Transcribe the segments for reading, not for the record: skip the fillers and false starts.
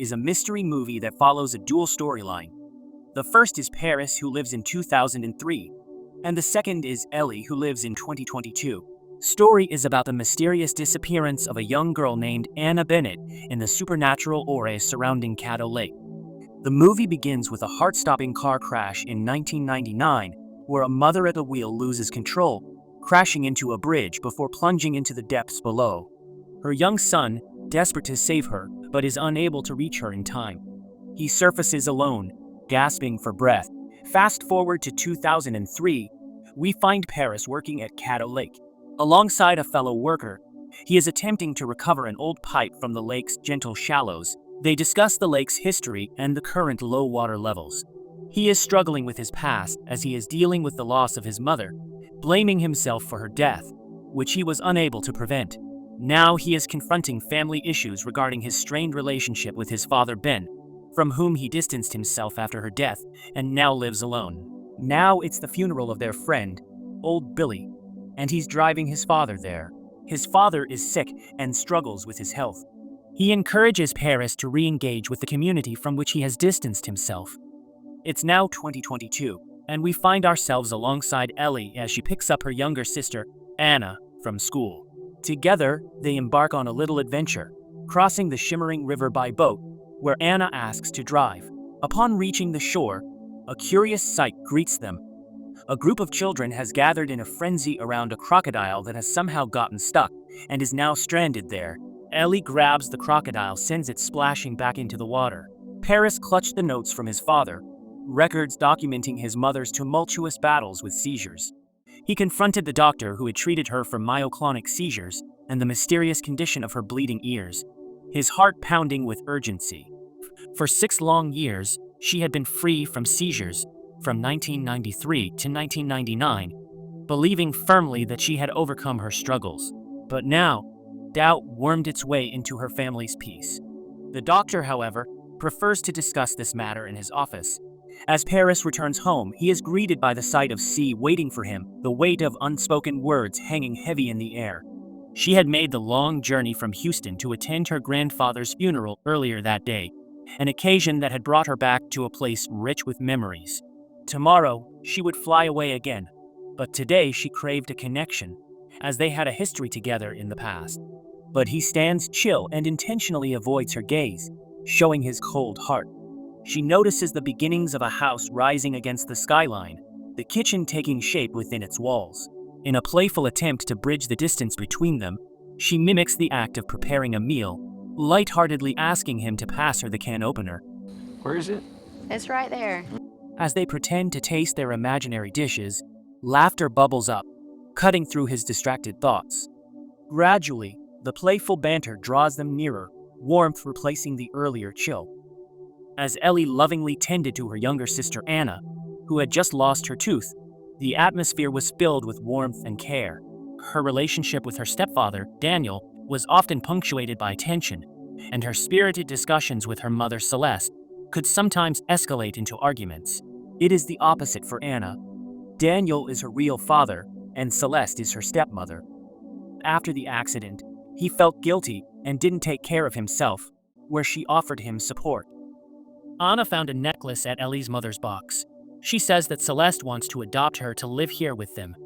is a mystery movie that follows a dual storyline. The first is Paris, who lives in 2003, and the second is Ellie, who lives in 2022. Story is about the mysterious disappearance of a young girl named Anna Bennett in the supernatural aura surrounding Caddo Lake. The movie begins with a heart-stopping car crash in 1999, where a mother at the wheel loses control, crashing into a bridge before plunging into the depths below. Her young son, desperate to save her, but is unable to reach her in time. He surfaces alone, gasping for breath. Fast forward to 2003, we find Paris working at Caddo Lake. Alongside a fellow worker, he is attempting to recover an old pipe from the lake's gentle shallows. They discuss the lake's history and the current low water levels. He is struggling with his past as he is dealing with the loss of his mother, blaming himself for her death, which he was unable to prevent. Now he is confronting family issues regarding his strained relationship with his father Ben, from whom he distanced himself after her death and now lives alone. Now it's the funeral of their friend, old Billy, and he's driving his father there. His father is sick and struggles with his health. He encourages Paris to re-engage with the community from which he has distanced himself. It's now 2022, and we find ourselves alongside Ellie as she picks up her younger sister, Anna, from school. Together, they embark on a little adventure, crossing the shimmering river by boat, where Anna asks to drive. Upon reaching the shore, a curious sight greets them. A group of children has gathered in a frenzy around a crocodile that has somehow gotten stuck and is now stranded there. Ellie grabs the crocodile, sends it splashing back into the water. Paris clutched the notes from his father, records documenting his mother's tumultuous battles with seizures. He confronted the doctor who had treated her for myoclonic seizures and the mysterious condition of her bleeding ears, his heart pounding with urgency. For 6 long years, she had been free from seizures from 1993 to 1999, believing firmly that she had overcome her struggles. But now, doubt wormed its way into her family's peace. The doctor, however, prefers to discuss this matter in his office. As Paris returns home, he is greeted by the sight of sea waiting for him, the weight of unspoken words hanging heavy in the air. She had made the long journey from Houston to attend her grandfather's funeral earlier that day, an occasion that had brought her back to a place rich with memories. Tomorrow, she would fly away again, but today she craved a connection, as they had a history together in the past. But he stands chill and intentionally avoids her gaze, showing his cold heart. She notices the beginnings of a house rising against the skyline, the kitchen taking shape within its walls. In a playful attempt to bridge the distance between them, she mimics the act of preparing a meal, lightheartedly asking him to pass her the can opener. Where is it? It's right there. As they pretend to taste their imaginary dishes, laughter bubbles up, cutting through his distracted thoughts. Gradually, the playful banter draws them nearer, warmth replacing the earlier chill. As Ellie lovingly tended to her younger sister Anna, who had just lost her tooth, the atmosphere was filled with warmth and care. Her relationship with her stepfather, Daniel, was often punctuated by tension, and her spirited discussions with her mother Celeste could sometimes escalate into arguments. It is the opposite for Anna. Daniel is her real father, and Celeste is her stepmother. After the accident, he felt guilty and didn't take care of himself, where she offered him support. Anna found a necklace at Ellie's mother's box. She says that Celeste wants to adopt her to live here with them,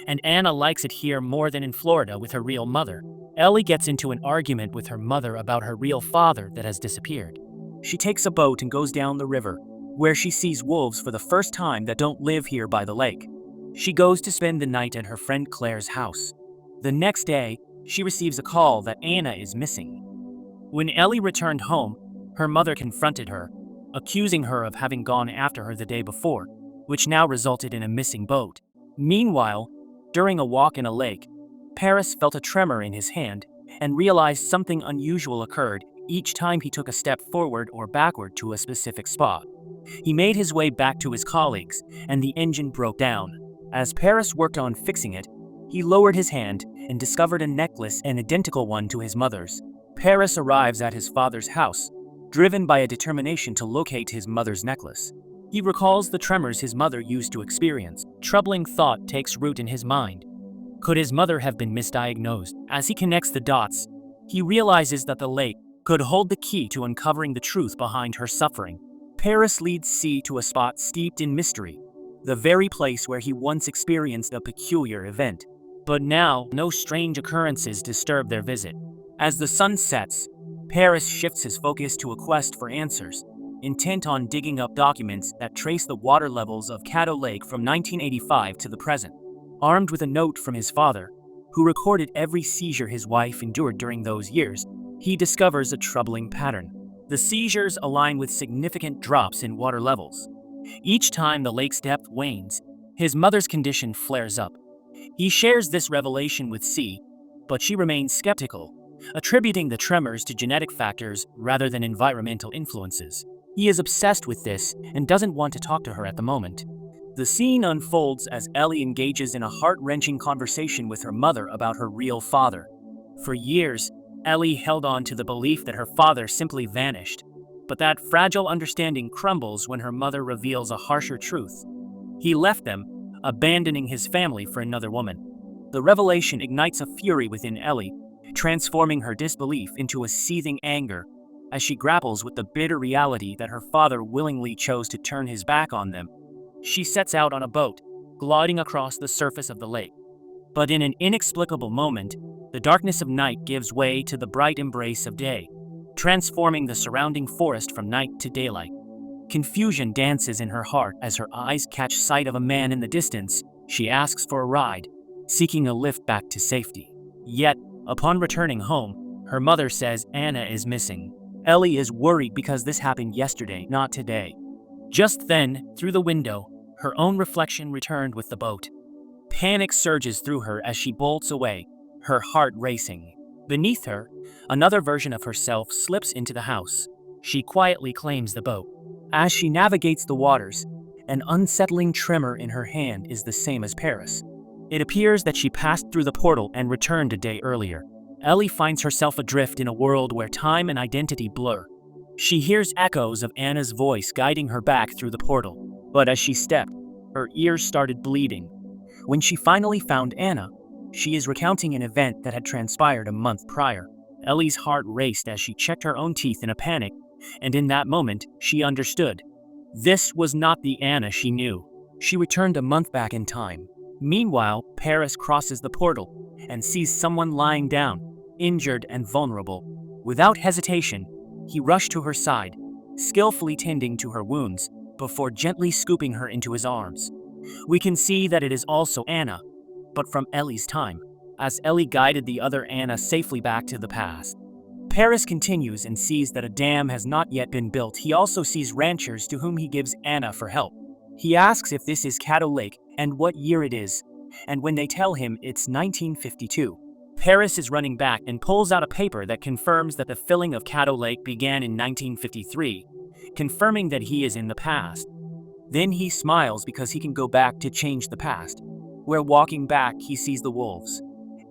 and Anna likes it here more than in Florida with her real mother. Ellie gets into an argument with her mother about her real father that has disappeared. She takes a boat and goes down the river, where she sees wolves for the first time that don't live here by the lake. She goes to spend the night at her friend Claire's house. The next day, she receives a call that Anna is missing. When Ellie returned home, her mother confronted her, accusing her of having gone after her the day before, which now resulted in a missing boat. Meanwhile, during a walk in a lake, Paris felt a tremor in his hand and realized something unusual occurred each time he took a step forward or backward to a specific spot. He made his way back to his colleagues, and the engine broke down. As Paris worked on fixing it, he lowered his hand and discovered a necklace, an identical one to his mother's. Paris arrives at his father's house, driven by a determination to locate his mother's necklace. He recalls the tremors his mother used to experience. Troubling thought takes root in his mind. Could his mother have been misdiagnosed? As he connects the dots, he realizes that the lake, could hold the key to uncovering the truth behind her suffering. Paris leads C to a spot steeped in mystery, the very place where he once experienced a peculiar event. But now, no strange occurrences disturb their visit. As the sun sets, Paris shifts his focus to a quest for answers, intent on digging up documents that trace the water levels of Caddo Lake from 1985 to the present. Armed with a note from his father, who recorded every seizure his wife endured during those years, he discovers a troubling pattern. The seizures align with significant drops in water levels. Each time the lake's depth wanes, his mother's condition flares up. He shares this revelation with C, but she remains skeptical, attributing the tremors to genetic factors rather than environmental influences. He is obsessed with this and doesn't want to talk to her at the moment. The scene unfolds as Ellie engages in a heart-wrenching conversation with her mother about her real father. For years, Ellie held on to the belief that her father simply vanished, but that fragile understanding crumbles when her mother reveals a harsher truth. He left them, abandoning his family for another woman. The revelation ignites a fury within Ellie, transforming her disbelief into a seething anger as she grapples with the bitter reality that her father willingly chose to turn his back on them. She sets out on a boat, gliding across the surface of the lake. But in an inexplicable moment, the darkness of night gives way to the bright embrace of day, transforming the surrounding forest from night to daylight. Confusion dances in her heart as her eyes catch sight of a man in the distance. She asks for a ride, seeking a lift back to safety. Yet, upon returning home, her mother says Anna is missing. Ellie is worried because this happened yesterday, not today. Just then, through the window, her own reflection returned with the boat. Panic surges through her as she bolts away, her heart racing. Beneath her, another version of herself slips into the house. She quietly claims the boat. As she navigates the waters, an unsettling tremor in her hand is the same as Paris. It appears that she passed through the portal and returned a day earlier. Ellie finds herself adrift in a world where time and identity blur. She hears echoes of Anna's voice guiding her back through the portal, but as she stepped, her ears started bleeding. When she finally found Anna, she is recounting an event that had transpired a month prior. Ellie's heart raced as she checked her own teeth in a panic, and in that moment, she understood. This was not the Anna she knew. She returned a month back in time. Meanwhile, Paris crosses the portal and sees someone lying down, injured and vulnerable. Without hesitation, he rushed to her side, skillfully tending to her wounds before gently scooping her into his arms. We can see that it is also Anna, but from Ellie's time, as Ellie guided the other Anna safely back to the past. Paris continues and sees that a dam has not yet been built. He also sees ranchers to whom he gives Anna for help. He asks if this is Caddo Lake and what year it is, and when they tell him it's 1952, Paris is running back and pulls out a paper that confirms that the filling of Caddo Lake began in 1953, confirming that he is in the past. Then he smiles because he can go back to change the past. Where walking back, he sees the wolves.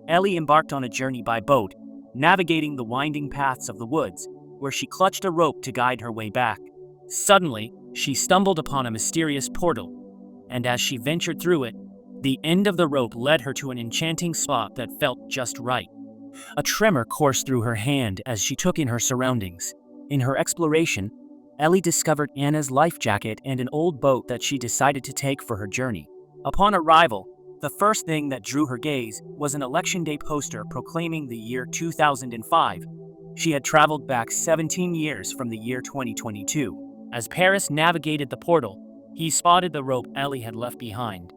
Ellie embarked on a journey by boat, navigating the winding paths of the woods, where she clutched a rope to guide her way back. Suddenly, she stumbled upon a mysterious portal, and as she ventured through it, the end of the rope led her to an enchanting spot that felt just right. A tremor coursed through her hand as she took in her surroundings. In her exploration, Ellie discovered Anna's life jacket and an old boat that she decided to take for her journey. Upon arrival, the first thing that drew her gaze was an Election Day poster proclaiming the year 2005. She had traveled back 17 years from the year 2022. As Paris navigated the portal, he spotted the rope Ellie had left behind.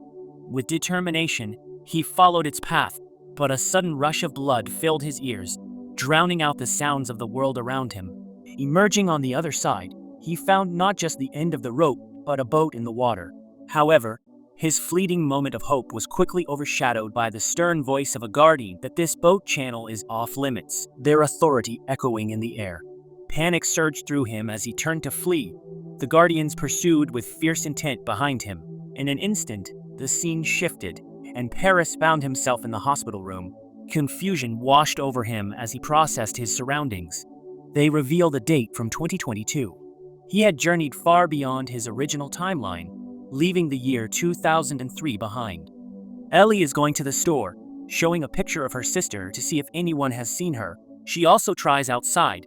With determination, he followed its path, but a sudden rush of blood filled his ears, drowning out the sounds of the world around him. Emerging on the other side, he found not just the end of the rope, but a boat in the water. However, his fleeting moment of hope was quickly overshadowed by the stern voice of a guardian that this boat channel is off limits, their authority echoing in the air. Panic surged through him as he turned to flee. The guardians pursued with fierce intent behind him. In an instant, the scene shifted, and Paris found himself in the hospital room. Confusion washed over him as he processed his surroundings. They revealed a date from 2022. He had journeyed far beyond his original timeline, leaving the year 2003 behind. Ellie is going to the store, showing a picture of her sister to see if anyone has seen her. She also tries outside,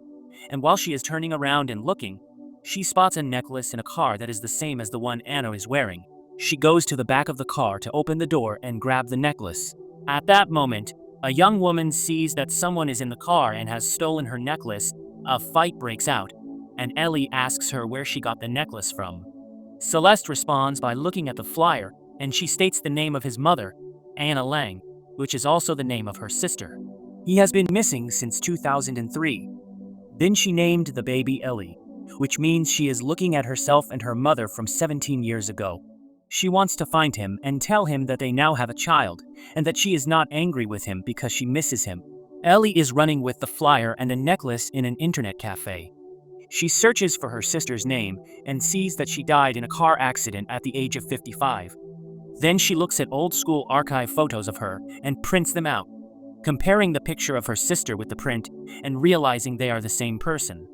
and while she is turning around and looking, she spots a necklace in a car that is the same as the one Anna is wearing. She goes to the back of the car to open the door and grab the necklace. At that moment, a young woman sees that someone is in the car and has stolen her necklace. A fight breaks out, and Ellie asks her where she got the necklace from. Celeste responds by looking at the flyer, and she states the name of his mother, Anna Lang, which is also the name of her sister. He has been missing since 2003. Then she named the baby Ellie, which means she is looking at herself and her mother from 17 years ago. She wants to find him and tell him that they now have a child, and that she is not angry with him because she misses him. Ellie is running with the flyer and a necklace in an internet cafe. She searches for her sister's name and sees that she died in a car accident at the age of 55. Then she looks at old school archive photos of her and prints them out, comparing the picture of her sister with the print and realizing they are the same person.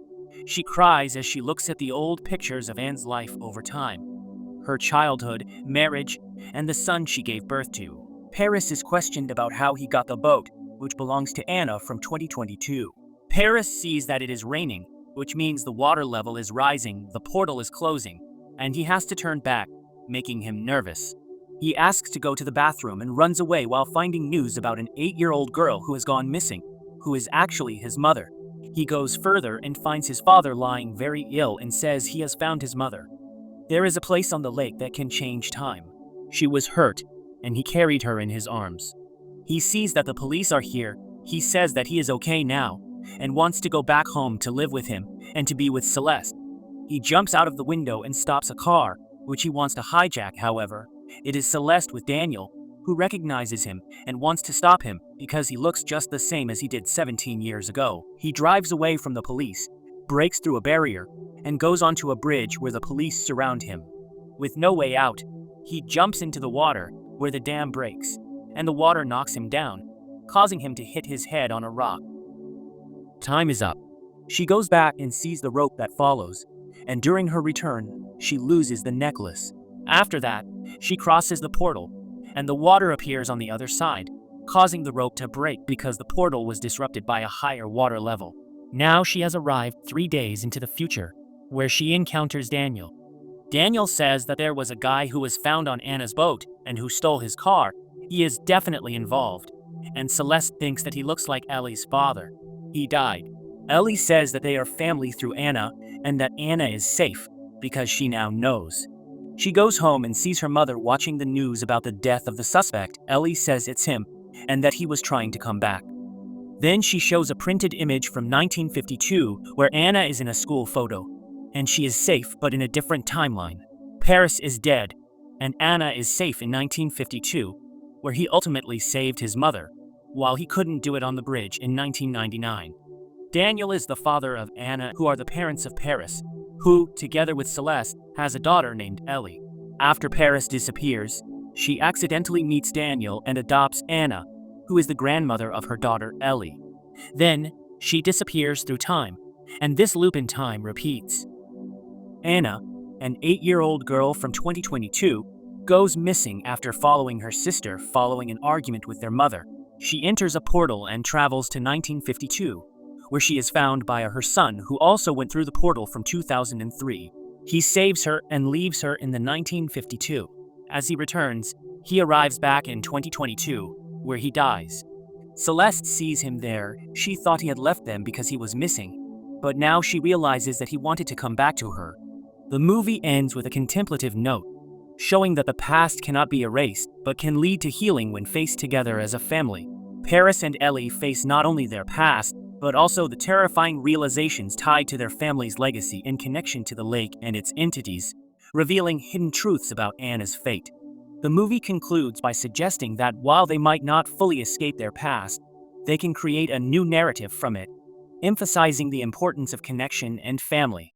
She cries as she looks at the old pictures of Anne's life over time, her childhood, marriage, and the son she gave birth to. Paris is questioned about how he got the boat, which belongs to Anna from 2022. Paris sees that it is raining, which means the water level is rising, the portal is closing, and he has to turn back, making him nervous. He asks to go to the bathroom and runs away while finding news about an 8-year-old girl who has gone missing, who is actually his mother. He goes further and finds his father lying very ill and says he has found his mother. There is a place on the lake that can change time. She was hurt, and he carried her in his arms. He sees that the police are here. He says that he is okay now, and wants to go back home to live with him and to be with Celeste. He jumps out of the window and stops a car, which he wants to hijack. However, it is Celeste with Daniel, who recognizes him and wants to stop him because he looks just the same as he did 17 years ago. He drives away from the police, breaks through a barrier, and goes onto a bridge where the police surround him. With no way out, he jumps into the water where the dam breaks, and the water knocks him down, causing him to hit his head on a rock. Time is up. She goes back and sees the rope that follows, and during her return, she loses the necklace. After that, she crosses the portal, and the water appears on the other side, causing the rope to break because the portal was disrupted by a higher water level. Now she has arrived 3 days into the future, where she encounters Daniel. Daniel says that there was a guy who was found on Anna's boat and who stole his car. He is definitely involved, and Celeste thinks that he looks like Ellie's father. He died. Ellie says that they are family through Anna and that Anna is safe because she now knows. She goes home and sees her mother watching the news about the death of the suspect. Ellie says it's him and that he was trying to come back. Then she shows a printed image from 1952 where Anna is in a school photo, and she is safe but in a different timeline. Paris is dead, and Anna is safe in 1952, where he ultimately saved his mother, while he couldn't do it on the bridge in 1999. Daniel is the father of Anna, who are the parents of Paris, who, together with Celeste, has a daughter named Ellie. After Paris disappears, she accidentally meets Daniel and adopts Anna, who is the grandmother of her daughter Ellie. Then, she disappears through time, and this loop in time repeats. Anna, an 8-year-old girl from 2022, goes missing after following her sister following an argument with their mother. She enters a portal and travels to 1952, where she is found by her son, who also went through the portal from 2003. He saves her and leaves her in the 1952. As he returns, he arrives back in 2022, where he dies. Celeste sees him there. She thought he had left them because he was missing, but now she realizes that he wanted to come back to her. The movie ends with a contemplative note, showing that the past cannot be erased, but can lead to healing when faced together as a family. Paris and Ellie face not only their past, but also the terrifying realizations tied to their family's legacy in connection to the lake and its entities, revealing hidden truths about Anna's fate. The movie concludes by suggesting that while they might not fully escape their past, they can create a new narrative from it, emphasizing the importance of connection and family.